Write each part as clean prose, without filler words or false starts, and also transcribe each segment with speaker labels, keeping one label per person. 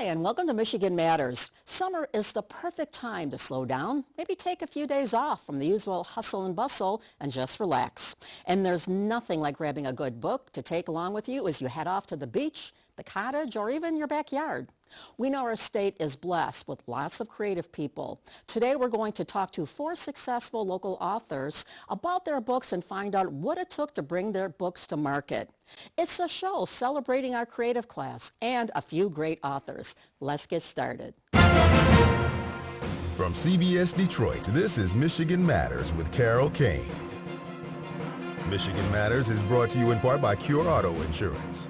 Speaker 1: and welcome to Michigan Matters. Summer is the perfect time to slow down, maybe take a few days off from the usual hustle and bustle and just relax. And there's nothing like grabbing a good book to take along with you as you head off to the beach, the cottage, or even your backyard. We know our state is blessed with lots of creative people. Today we're going to talk to 4 successful local authors about their books and find out what it took to bring their books to market. It's a show celebrating our creative class and a few great authors. Let's get started.
Speaker 2: From CBS Detroit, this is Michigan Matters with Carol Kane. Michigan Matters is brought to you in part by Cure Auto Insurance.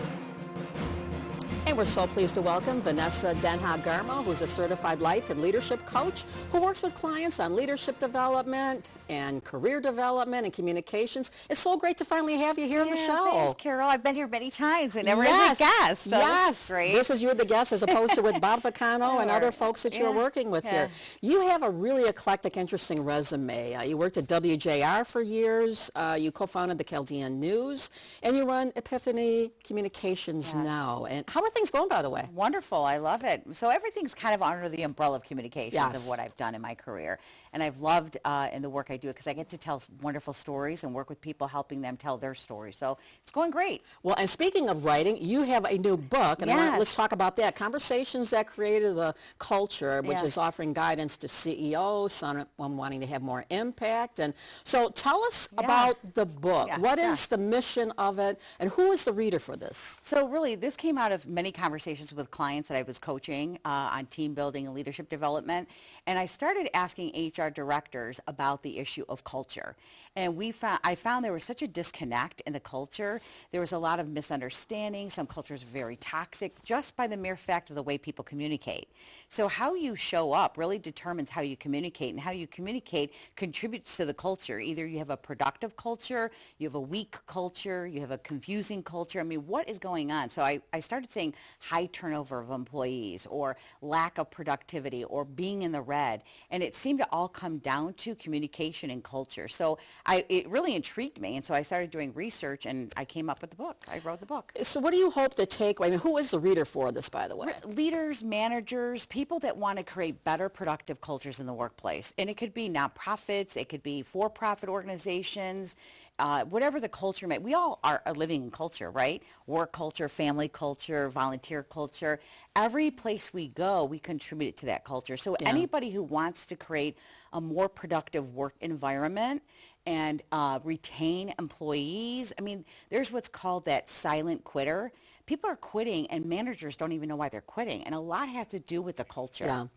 Speaker 1: And we're so pleased to welcome Vanessa Denha-Garmo, who's a certified life and leadership coach who works with clients on leadership development and career development and communications. It's so great to finally have you here on the show.
Speaker 3: Thanks, Carol. I've been here many times, whenever as a guest. So
Speaker 1: yes,
Speaker 3: great.
Speaker 1: This is you're the guest as opposed to with Bob Ficano and other folks that you're working with here. You have a really eclectic, interesting resume. You worked at WJR for years. You co-founded the Chaldean News, and you run Epiphany Communications now. And how are things going, by the way?
Speaker 3: Wonderful. I love it. So everything's kind of under the umbrella of communications of what I've done in my career. And I've loved in the work I do because I get to tell wonderful stories and work with people helping them tell their stories. So it's going great.
Speaker 1: Well, and speaking of writing, you have a new book, and let's talk about that. Conversations That Created the Culture, which is offering guidance to CEOs, someone wanting to have more impact. And so tell us about the book. What is the mission of it, and who is the reader for this?
Speaker 3: So really, this came out of many conversations with clients that I was coaching on team building and leadership development. And I started asking HR directors about the issue of culture. And I found there was such a disconnect in the culture. There was a lot of misunderstanding. Some cultures are very toxic just by the mere fact of the way people communicate. So how you show up really determines how you communicate, and how you communicate contributes to the culture. Either you have a productive culture, you have a weak culture, you have a confusing culture. I mean, what is going on? So I started saying high turnover of employees, or lack of productivity, or being in the red. And it seemed to all come down to communication and culture. So it really intrigued me, and so I started doing research, and I came up with the book. I wrote the book.
Speaker 1: So what do you hope to take? I mean, who is the reader for this, by the way?
Speaker 3: Leaders, managers, people that want to create better, productive cultures in the workplace. And it could be nonprofits, it could be for-profit organizations, whatever the culture may. We all are living in culture, right? Work culture, family culture, volunteer culture. Every place we go, we contribute to that culture. So anybody who wants to create a more productive work environment and retain employees. I mean, there's what's called that silent quitter. People are quitting, and managers don't even know why they're quitting. And a lot has to do with the culture.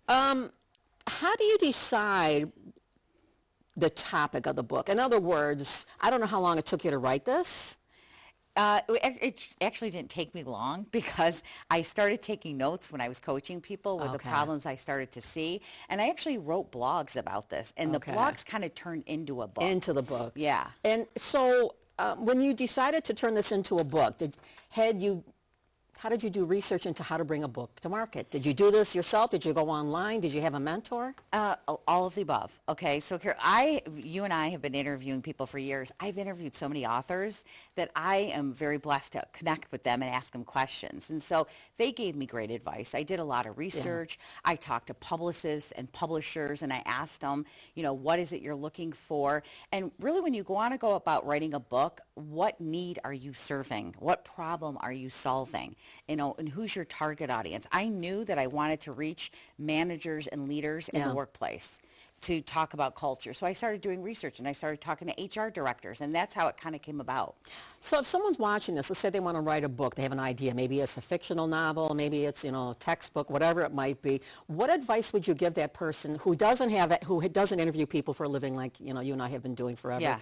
Speaker 1: How do you decide the topic of the book? In other words, I don't know how long it took you to write this.
Speaker 3: It actually didn't take me long because I started taking notes when I was coaching people with the problems I started to see. And I actually wrote blogs about this. And the blogs kind of turned into a book.
Speaker 1: Into the book.
Speaker 3: Yeah.
Speaker 1: And so when you decided to turn this into a book, how did you do research into how to bring a book to market? Did you do this yourself? Did you go online? Did you have a mentor?
Speaker 3: All of the above. Okay, so you and I have been interviewing people for years. I've interviewed so many authors that I am very blessed to connect with them and ask them questions. And so they gave me great advice. I did a lot of research. I talked to publicists and publishers, and I asked them, what is it you're looking for? And really, when you want to go about writing a book, what need are you serving? What problem are you solving? And who's your target audience? I knew that I wanted to reach managers and leaders in the workplace to talk about culture. So I started doing research, and I started talking to HR directors, and that's how it kind of came about.
Speaker 1: So if someone's watching this, let's say they want to write a book, they have an idea, maybe it's a fictional novel, maybe it's, a textbook, whatever it might be, what advice would you give that person who doesn't interview people for a living like, you and I have been doing forever?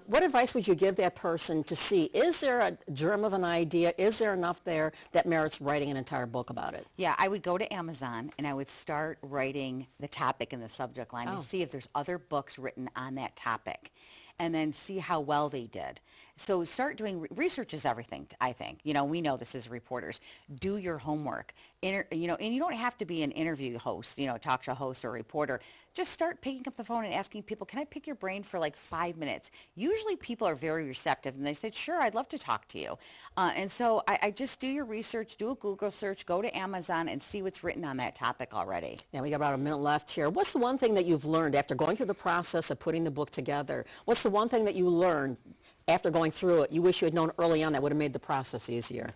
Speaker 1: What advice would you give that person to see, is there a germ of an idea, is there enough there that merits writing an entire book about it?
Speaker 3: Yeah, I would go to Amazon, and I would start writing the topic and the subject line and see if there's other books written on that topic. and then see how well they did. So start doing research is everything, I think. We know this as reporters. Do your homework. And you don't have to be an interview host, talk show host or reporter. Just start picking up the phone and asking people, can I pick your brain for like 5 minutes? Usually people are very receptive, and they say, sure, I'd love to talk to you. And so I just do your research, do a Google search, go to Amazon and see what's written on that topic already.
Speaker 1: Yeah, we got about a minute left here. What's the one thing that you've learned after going through the process of putting the book together? What's the one thing that you learned after going through it you wish you had known early on that would have made the process easier?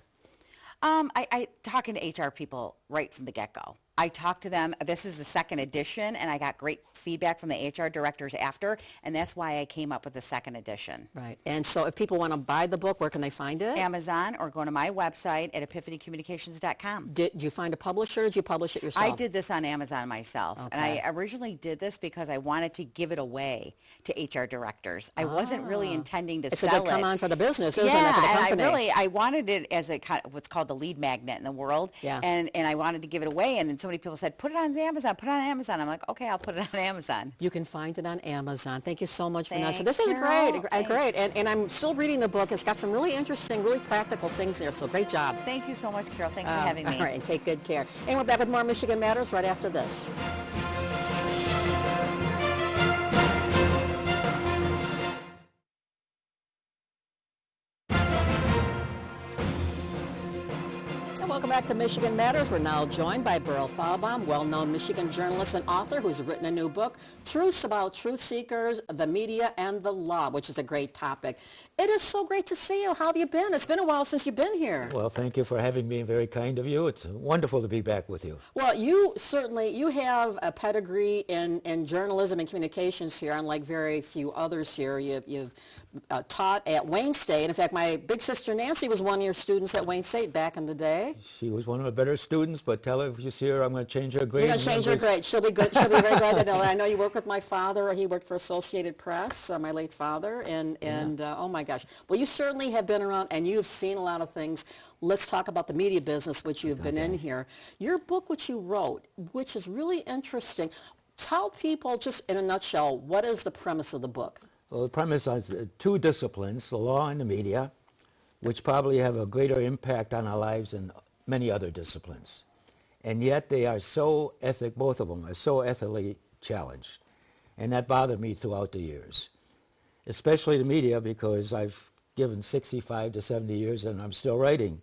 Speaker 3: I talking to HR people right from the get-go. I talked to them. This is the second edition, and I got great feedback from the HR directors after, and that's why I came up with the second edition.
Speaker 1: Right. And so if people want to buy the book, where can they find it?
Speaker 3: Amazon, or go to my website at epiphanycommunications.com.
Speaker 1: Did you find a publisher, or did you publish it yourself?
Speaker 3: I did this on Amazon myself, and I originally did this because I wanted to give it away to HR directors. I wasn't really intending to sell it.
Speaker 1: It's a good come on for the business, isn't it,
Speaker 3: yeah,
Speaker 1: for the company?
Speaker 3: and I wanted it as a kind of what's called the lead magnet in the world, and I wanted to give it away, and then so many people said, put it on Amazon, put it on Amazon. I'm like, okay, I'll put it on Amazon.
Speaker 1: You can find it on Amazon. Thank you so much,
Speaker 3: Thanks,
Speaker 1: Vanessa. This is
Speaker 3: Carol.
Speaker 1: great. And I'm still reading the book. It's got some really interesting, really practical things there, so great job.
Speaker 3: Thank you so much, Carol. Thanks for having me.
Speaker 1: All right, and take good care. And we're back with more Michigan Matters right after this. Welcome back to Michigan Matters. We're now joined by Beryl Thalbaum, well-known Michigan journalist and author who's written a new book, Truths About Truth Seekers, the Media, and the Law, which is a great topic. It is so great to see you. How have you been? It's been a while since you've been here.
Speaker 4: Well, thank you for having me. Very kind of you. It's wonderful to be back with you.
Speaker 1: Well, you have a pedigree in journalism and communications here, unlike very few others here. You've taught at Wayne State. In fact, my big sister Nancy was one of your students at Wayne State back in the day.
Speaker 4: She was one of the better students, but tell her if you see her, I'm going to change her grade.
Speaker 1: You're going to change her grade. She'll be good. She'll be very glad to know that. I know you work with my father. He worked for Associated Press, my late father, and oh my gosh. Well, you certainly have been around, and you've seen a lot of things. Let's talk about the media business, which you've been in here. Your book, which you wrote, which is really interesting. Tell people, just in a nutshell, what is the premise of the book?
Speaker 4: Well, the premise is two disciplines, the law and the media, which probably have a greater impact on our lives than many other disciplines. And yet they are so both of them are so ethically challenged. And that bothered me throughout the years, especially the media, because I've given 65 to 70 years and I'm still writing.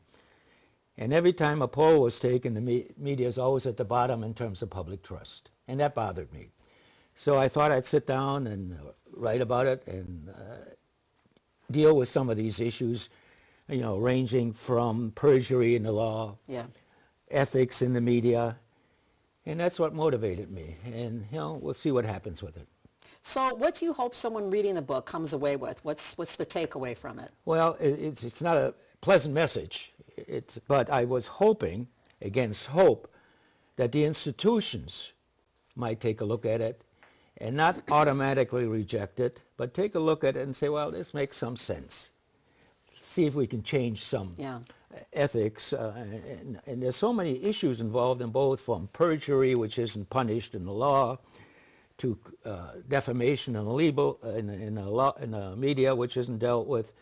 Speaker 4: And every time a poll was taken, the media is always at the bottom in terms of public trust. And that bothered me. So I thought I'd sit down and write about it and deal with some of these issues, ranging from perjury in the law, ethics in the media, and that's what motivated me. And we'll see what happens with it.
Speaker 1: So, what do you hope someone reading the book comes away with? What's the takeaway from it?
Speaker 4: Well, it's not a pleasant message. But I was hoping, against hope, that the institutions might take a look at it and not automatically reject it, but take a look at it and say, well, this makes some sense. See if we can change some ethics. And there's so many issues involved in both, from perjury, which isn't punished in the law, to defamation in the media, which isn't dealt with.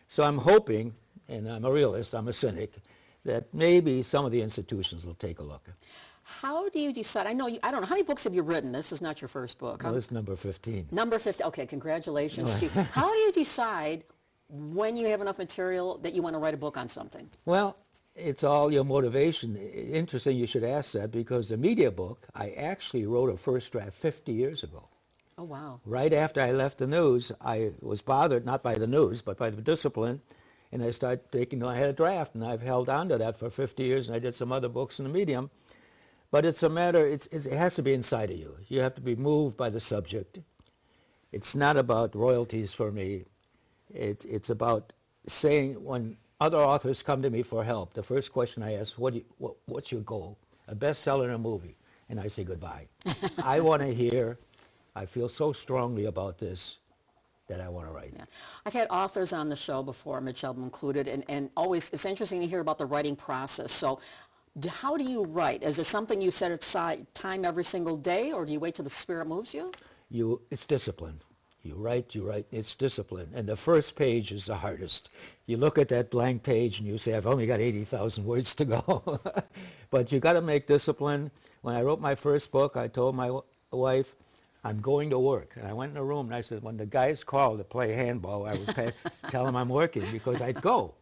Speaker 4: So I'm hoping, and I'm a realist, I'm a cynic, that maybe some of the institutions will take a look.
Speaker 1: How do you decide? I don't know. How many books have you written? This is not your first book.
Speaker 4: No, this is number 15.
Speaker 1: Number 15. Okay, congratulations to you. How do you decide when you have enough material that you want to write a book on something?
Speaker 4: Well, it's all your motivation. Interesting you should ask that, because the media book, I actually wrote a first draft 50 years ago.
Speaker 1: Oh, wow.
Speaker 4: Right after I left the news, I was bothered, not by the news, but by the discipline, and I started I had a draft, and I've held on to that for 50 years, and I did some other books in the medium. But it's a matter, it has to be inside of you. You have to be moved by the subject. It's not about royalties for me. It's about saying, when other authors come to me for help, the first question I ask, what's your goal? A bestseller in a movie. And I say goodbye. I want to hear, I feel so strongly about this that I want to write.
Speaker 1: Yeah. I've had authors on the show before, Mitch Albom included, and always it's interesting to hear about the writing process. So how do you write? Is it something you set aside time every single day, or do you wait till the spirit moves you?
Speaker 4: It's discipline. You write. It's discipline. And the first page is the hardest. You look at that blank page and you say, I've only got 80,000 words to go. But you got to make discipline. When I wrote my first book, I told my wife, I'm going to work. And I went in a room and I said, when the guys called to play handball, I was tell them I'm working, because I'd go.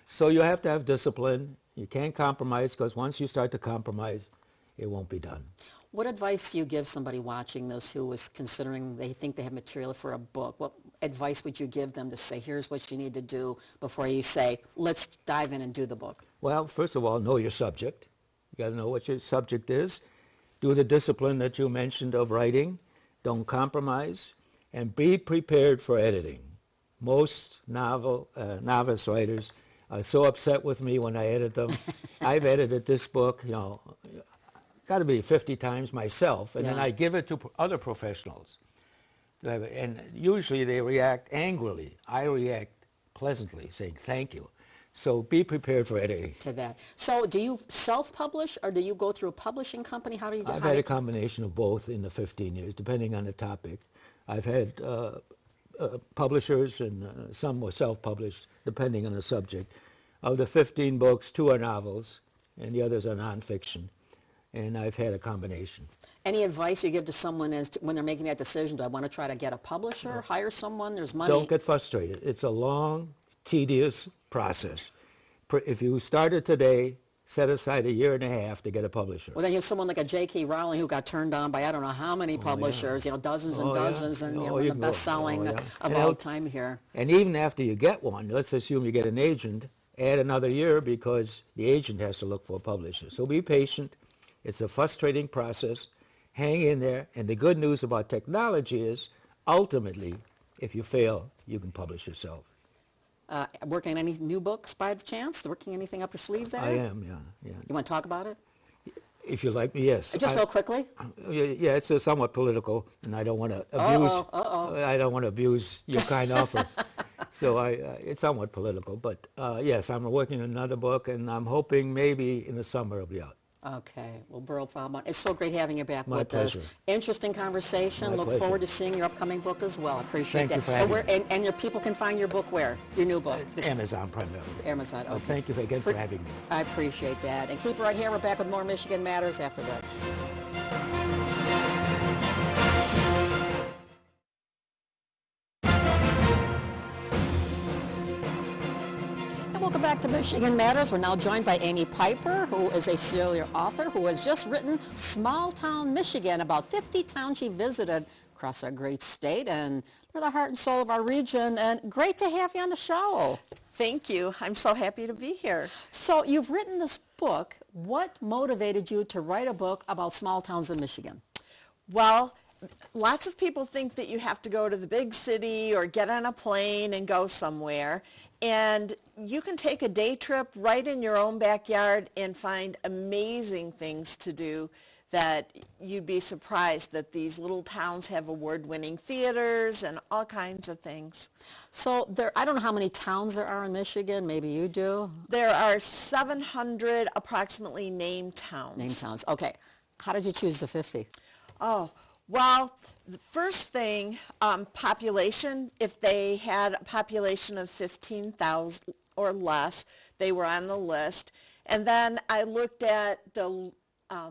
Speaker 4: So you have to have discipline. You can't compromise, because once you start to compromise, it won't be done.
Speaker 1: What advice do you give somebody watching this who is considering they think they have material for a book? What advice would you give them to say, here's what you need to do before you say, let's dive in and do the book?
Speaker 4: Well, first of all, know your subject. You got to know what your subject is. Do the discipline that you mentioned of writing. Don't compromise. And be prepared for editing. Most novice writers are so upset with me when I edit them. I've edited this book, got to be 50 times myself, and then I give it to other professionals. And usually they react angrily. I react pleasantly, saying thank you. So be prepared for editing.
Speaker 1: To that. So do you self-publish, or do you go through a publishing company? How do you do?
Speaker 4: I've had a combination of both in the 15 years, depending on the topic. I've had publishers, and some were self-published, depending on the subject. Of the 15 books, 2 are novels, and the others are nonfiction. And I've had a combination.
Speaker 1: Any advice you give to someone when they're making that decision? Do I want to try to get a publisher, hire someone? There's money.
Speaker 4: Don't get frustrated. It's a long, tedious process. If you started today, set aside a year and a half to get a publisher.
Speaker 1: Well, then you have someone like a J.K. Rowling who got turned on by I don't know how many publishers, dozens and dozens, and one of the best-selling of all time here.
Speaker 4: And even after you get one, let's assume you get an agent, add another year, because the agent has to look for a publisher. So be patient. It's a frustrating process. Hang in there. And the good news about technology is, ultimately, if you fail, you can publish yourself.
Speaker 1: Working on any new books by the chance? Working anything up your sleeve there?
Speaker 4: I am, yeah.
Speaker 1: You want to talk about it?
Speaker 4: If you like me, yes.
Speaker 1: Just real quickly?
Speaker 4: Yeah, it's somewhat political, and I don't want to abuse. I don't want to abuse your kind offer. So it's somewhat political, but yes, I'm working on another book, and I'm hoping maybe in the summer it'll be out.
Speaker 1: Okay. Well, Burl Fahlbaum, it's so great having you back
Speaker 4: My
Speaker 1: with
Speaker 4: pleasure.
Speaker 1: us. Interesting conversation.
Speaker 4: My
Speaker 1: Look
Speaker 4: pleasure.
Speaker 1: forward to seeing your upcoming book as well. I appreciate
Speaker 4: Thank
Speaker 1: that.
Speaker 4: you for having me.
Speaker 1: And your people can find your book where? Your new book?
Speaker 4: Amazon primarily.
Speaker 1: Amazon, okay.
Speaker 4: Well, thank you again for having me.
Speaker 1: I appreciate that. And keep it right here. We're back with more Michigan Matters after this. Welcome back to Michigan Matters. We're now joined by Amy Piper, who is a serial author who has just written Small Town Michigan, about 50 towns she visited across our great state, and they're the heart and soul of our region. And great to have you on the show.
Speaker 5: Thank you. I'm so happy to be here.
Speaker 1: So you've written this book. What motivated you to write a book about small towns in Michigan?
Speaker 5: Well, lots of people think that you have to go to the big city or get on a plane and go somewhere. And you can take a day trip right in your own backyard and find amazing things to do that you'd be surprised that these little towns have award-winning theaters and all kinds of things.
Speaker 1: So I don't know how many towns there are in Michigan. Maybe you do.
Speaker 5: There are 700 approximately named towns.
Speaker 1: Named towns. Okay. How did you choose the 50?
Speaker 5: Oh, well, the first thing, population. If they had a population of 15,000 or less, they were on the list. And then I looked at the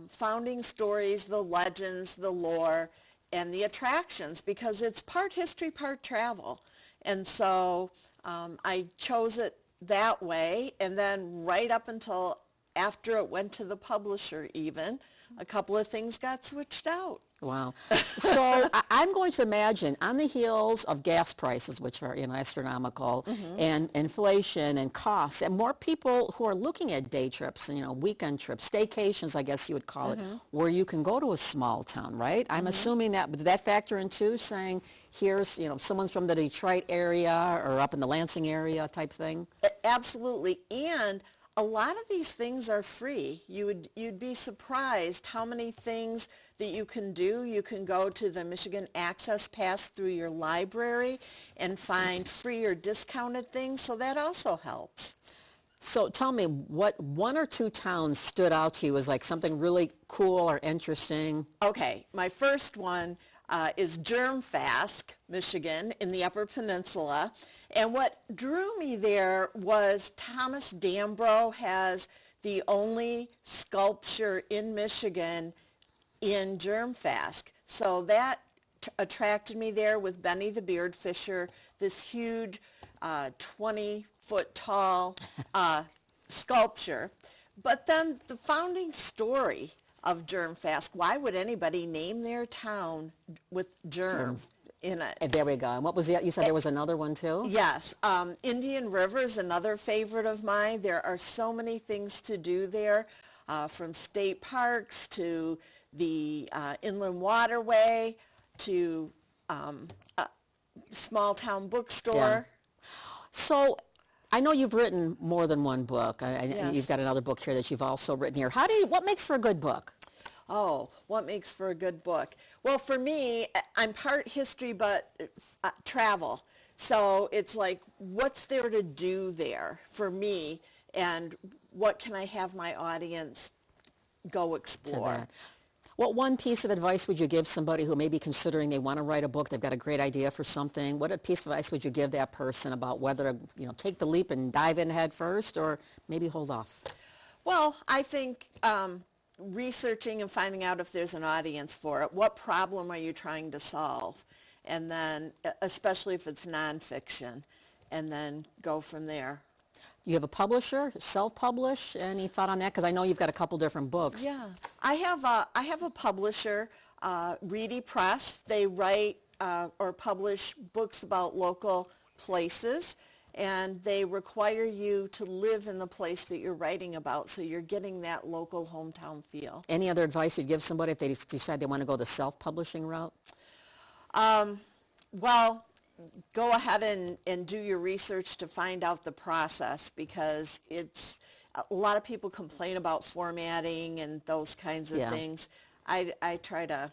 Speaker 5: founding stories, the legends, the lore, and the attractions, because it's part history, part travel. And so I chose it that way. And then right up until after it went to the publisher even, a couple of things got switched out.
Speaker 1: Wow. So I'm going to imagine on the heels of gas prices, which are astronomical, and inflation and costs, and more people who are looking at day trips, weekend trips, staycations, I guess you would call it, where you can go to a small town, right? I'm assuming that, did that factor in too, saying here's, someone's from the Detroit area or up in the Lansing area type thing?
Speaker 5: Absolutely. And a lot of these things are free. You'd be surprised how many things that you can do. You can go to the Michigan Access Pass through your library and find free or discounted things, so that also helps.
Speaker 1: So tell me, what 1 or 2 towns stood out to you as like something really cool or interesting?
Speaker 5: Okay, my first one, is Germfast, Michigan, in the Upper Peninsula. And what drew me there was Thomas Dambro has the only sculpture in Michigan in Germfast. So that attracted me there with Benny the Beard Fisher, this huge 20-foot tall sculpture. But then the founding story of Germfast, why would anybody name their town with germ in it?
Speaker 1: And there we go. And what was the, you said there was another one too?
Speaker 5: Yes. Indian River is another favorite of mine. There are so many things to do there, from state parks to the Inland Waterway to small town bookstore.
Speaker 1: Yeah. So I know you've written more than one book.
Speaker 5: Yes.
Speaker 1: You've got another book here that you've also written here. What makes for a good book?
Speaker 5: Oh, what makes for a good book? Well, for me, I'm part history, but travel. So it's like, what's there to do there for me, and what can I have my audience go explore?
Speaker 1: That. What one piece of advice would you give somebody who may be considering they want to write a book, they've got a great idea for something? What a piece of advice would you give that person about whether to take the leap and dive in head first, or maybe hold off?
Speaker 5: Well, I think researching and finding out if there's an audience for it. What problem are you trying to solve? And then, especially if it's nonfiction, and then go from there.
Speaker 1: Do you have a publisher, self-publish? Any thought on that? Because I know you've got a couple different books.
Speaker 5: Yeah, I have a publisher, Reedy Press. They write or publish books about local places, and they require you to live in the place that you're writing about, so you're getting that local hometown feel.
Speaker 1: Any other advice you'd give somebody if they decide they want to go the self-publishing route?
Speaker 5: Well, go ahead and do your research to find out the process, because it's a lot of people complain about formatting and those kinds of things. I try to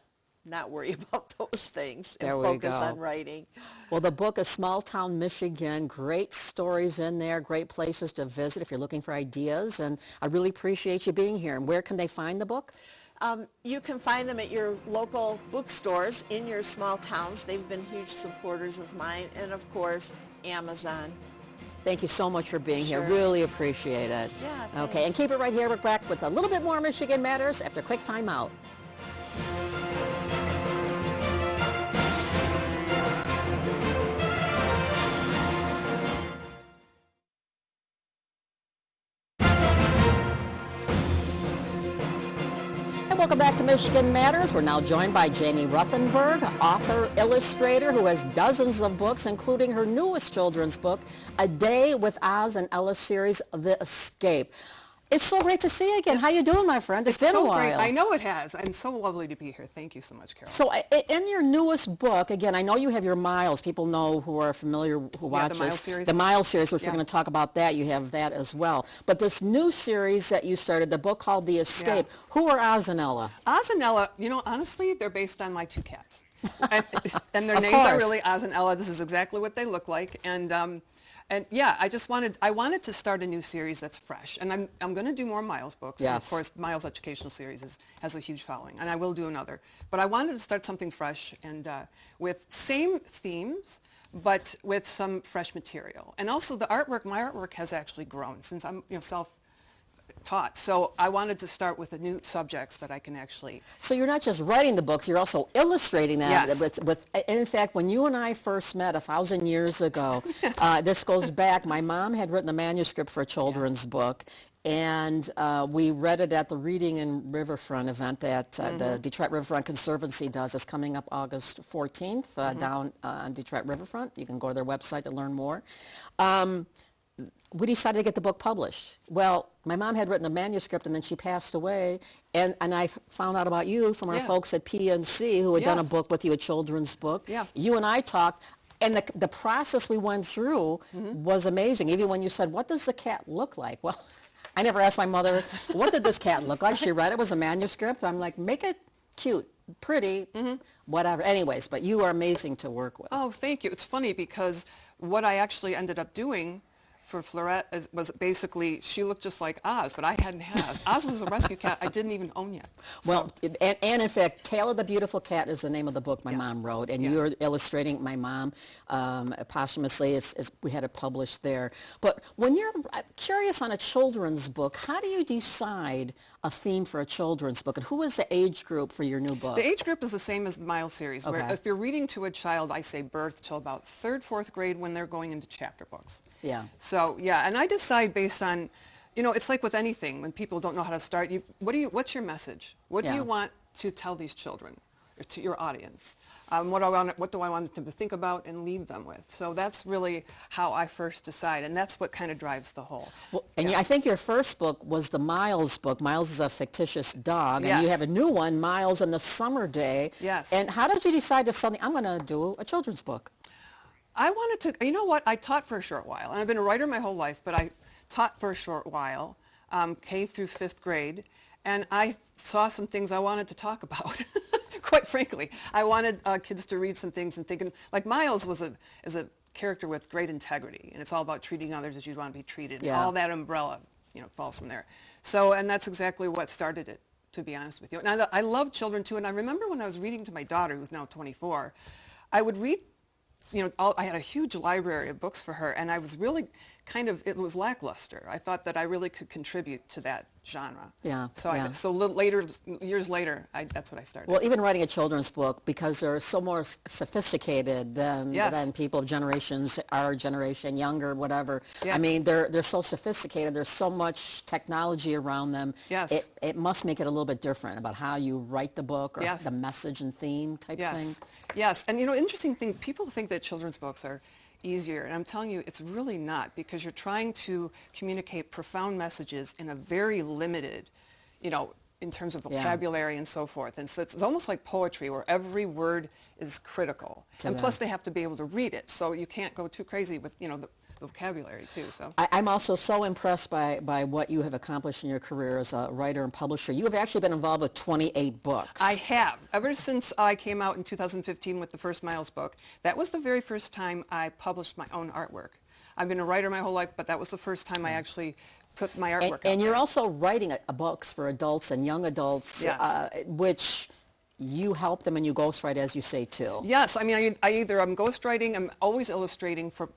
Speaker 5: not worry about those things and focus on writing.
Speaker 1: Well, the book is Small Town Michigan. Great stories in there, great places to visit if you're looking for ideas, and I really appreciate you being here. And where can they find the book?
Speaker 5: You can find them at your local bookstores in your small towns. They've been huge supporters of mine. And, of course, Amazon.
Speaker 1: Thank you so much for being here.
Speaker 5: Sure.
Speaker 1: Really appreciate it.
Speaker 5: Yeah,
Speaker 1: okay,
Speaker 5: thanks.
Speaker 1: and keep it right here. We're back with a little bit more Michigan Matters after a quick time out. Welcome back to Michigan Matters. We're now joined by Jamie Ruthenberg, author, illustrator, who has dozens of books, including her newest children's book, A Day with Oz and Ella series, The Escape. It's so great to see you again. How you doing, my friend? It's been
Speaker 6: so
Speaker 1: a while.
Speaker 6: Great. I know it has. And so lovely to be here. Thank you so much, Carol.
Speaker 1: So in your newest book, again, I know you have your Miles. People know who are familiar, who watch
Speaker 6: the Miles
Speaker 1: us.
Speaker 6: series.
Speaker 1: The Miles series, which we're going to talk about that. You have that as well. But this new series that you started, the book called The Escape, who are Oz and Ella?
Speaker 6: Oz and Ella, honestly, they're based on my two cats. And their
Speaker 1: Of
Speaker 6: names
Speaker 1: course.
Speaker 6: are really Oz and Ella. This is exactly what they look like. And yeah, I wanted to start a new series that's fresh, and I'm going to do more Miles books. And
Speaker 1: Yes.
Speaker 6: of course, Miles Educational Series has a huge following, and I will do another. But I wanted to start something fresh and with same themes, but with some fresh material. And also the artwork. My artwork has actually grown since I'm self-taught. So I wanted to start with the new subjects that I can actually.
Speaker 1: So you're not just writing the books, you're also illustrating them.
Speaker 6: Yes.
Speaker 1: And in fact, when you and I first met 1,000 years ago, this goes back, my mom had written the manuscript for a children's book, and we read it at the Reading in Riverfront event that the Detroit Riverfront Conservancy does. It's coming up August 14th down on Detroit Riverfront. You can go to their website to learn more. We decided to get the book published. Well, my mom had written a manuscript, and then she passed away, and I found out about you from our folks at PNC who had done a book with you, a children's book.
Speaker 6: Yeah.
Speaker 1: You and I talked, and the process we went through was amazing. Even when you said, what does the cat look like? Well, I never asked my mother, what did this cat look like? She read it was a manuscript. I'm like, make it cute, pretty, whatever. Anyways, but you are amazing to work with.
Speaker 6: Oh, thank you. It's funny because what I actually ended up doing for Fleurette was basically, she looked just like Oz, but I hadn't had Oz. Oz was a rescue cat I didn't even own yet.
Speaker 1: Well, and in fact, Tale of the Beautiful Cat is the name of the book my mom wrote, and you're illustrating my mom posthumously. We had it published there. But when you're curious on a children's book, how do you decide a theme for a children's book, and who is the age group for your new book?
Speaker 6: The age group is the same as the Miles series, where if you're reading to a child, I say birth till about 3rd, 4th grade when they're going into chapter books.
Speaker 1: Yeah.
Speaker 6: So, yeah, and I decide based on, it's like with anything, when people don't know how to start, what's your message? What do you want to tell these children, or to your audience? What do I want them to think about and leave them with? So that's really how I first decide, and that's what kind of drives the whole.
Speaker 1: Well, and I think your first book was the Miles book. Miles is a fictitious dog, and you have a new one, Miles and the Summer Day.
Speaker 6: Yes.
Speaker 1: And how did you decide to suddenly, I'm going to do a children's book?
Speaker 6: I wanted to, you know what, I taught for a short while, and I've been a writer my whole life, but I taught for a short while, K through 5th grade, and I saw some things I wanted to talk about. Quite frankly, I wanted kids to read some things and thinking, like Miles is a character with great integrity, and it's all about treating others as you'd want to be treated. Yeah. All that umbrella, falls from there. So, and that's exactly what started it, to be honest with you. And I love children too, and I remember when I was reading to my daughter, who's now 24, I would read, I had a huge library of books for her, and I was really it was lackluster. I thought that I really could contribute to that genre.
Speaker 1: Yeah.
Speaker 6: So years later, that's what I started.
Speaker 1: Well, even writing a children's book, because they're so more sophisticated than people of generations, our generation, younger, whatever.
Speaker 6: Yeah.
Speaker 1: I mean, they're so sophisticated. There's so much technology around them.
Speaker 6: Yes.
Speaker 1: It must make it a little bit different about how you write the book, or the message and theme type thing.
Speaker 6: Yes. And interesting thing, people think that children's books are easier, and I'm telling you, it's really not, because you're trying to communicate profound messages in a very limited, in terms of vocabulary and so forth. And so it's almost like poetry, where every word is critical. And plus they have to be able to read it, so you can't go too crazy with, the vocabulary too. So
Speaker 1: I'm also so impressed by what you have accomplished in your career as a writer and publisher. You have actually been involved with 28 books.
Speaker 6: I have. Ever since I came out in 2015 with the first Miles book, that was the very first time I published my own artwork. I've been a writer my whole life, but that was the first time I actually put my artwork out.
Speaker 1: And you're also writing books for adults and young adults, which you help them and you ghostwrite, as you say, too.
Speaker 6: Yes. I mean, I'm ghostwriting, I'm always illustrating for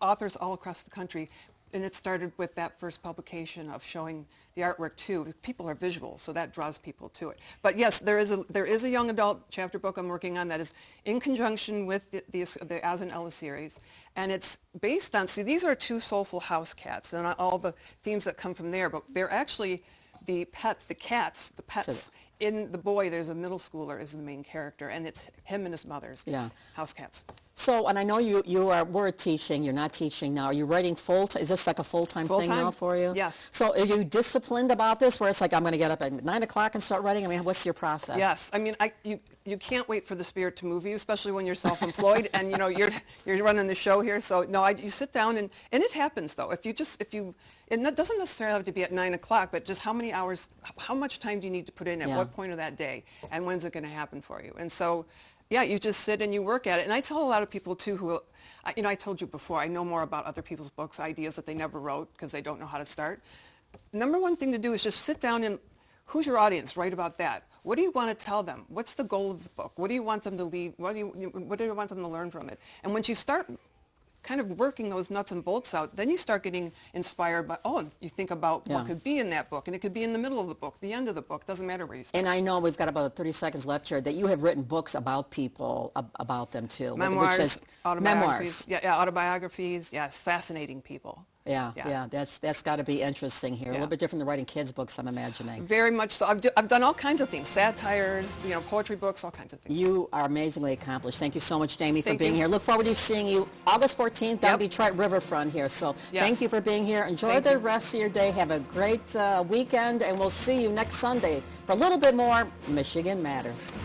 Speaker 6: authors all across the country, and it started with that first publication of showing the artwork too. People are visual, so that draws people to it. But yes, there is a young adult chapter book I'm working on that is in conjunction with the Oz and Ella series, and it's based on, these are 2 soulful house cats, and all the themes that come from there, but they're actually the pets. In The Boy, there's a middle schooler is the main character, and it's him and his mother's house cats.
Speaker 1: So, and I know we're teaching, you're not teaching now. Are you writing full-time? Is this like a full-time thing now for you?
Speaker 6: Yes.
Speaker 1: So are you disciplined about this, where it's like, I'm going to get up at 9 o'clock and start writing? I mean, what's your process?
Speaker 6: Yes. I mean, you can't wait for the spirit to move you, especially when you're self-employed and, you're running the show here. So, no, you sit down, and it happens, though. It doesn't necessarily have to be at 9 o'clock, but just how many hours, how much time do you need to put in at what point of that day, and when's it going to happen for you? And so, you just sit and you work at it. And I tell a lot of people, too, who, I told you before, I know more about other people's books, ideas that they never wrote because they don't know how to start. Number one thing to do is just sit down and, who's your audience? Write about that. What do you want to tell them? What's the goal of the book? What do you want them to leave? What do you want them to learn from it? And once you start kind of working those nuts and bolts out, then you start getting inspired by, you think about what could be in that book, and it could be in the middle of the book, the end of the book, doesn't matter where you start.
Speaker 1: And I know we've got about 30 seconds left here, that you have written books about people, about them too.
Speaker 6: Memoirs,
Speaker 1: autobiographies.
Speaker 6: Yeah, autobiographies, yes, fascinating people.
Speaker 1: Yeah, that's got to be interesting here. A little bit different than writing kids' books, I'm imagining.
Speaker 6: Very much so. I've done all kinds of things, satires, poetry books, all kinds of things.
Speaker 1: You are amazingly accomplished. Thank you so much, Jamie, for being here. Look forward to seeing you August 14th down Detroit Riverfront here. So thank you for being here. Enjoy the rest of your day. Have a great weekend, and we'll see you next Sunday for a little bit more Michigan Matters.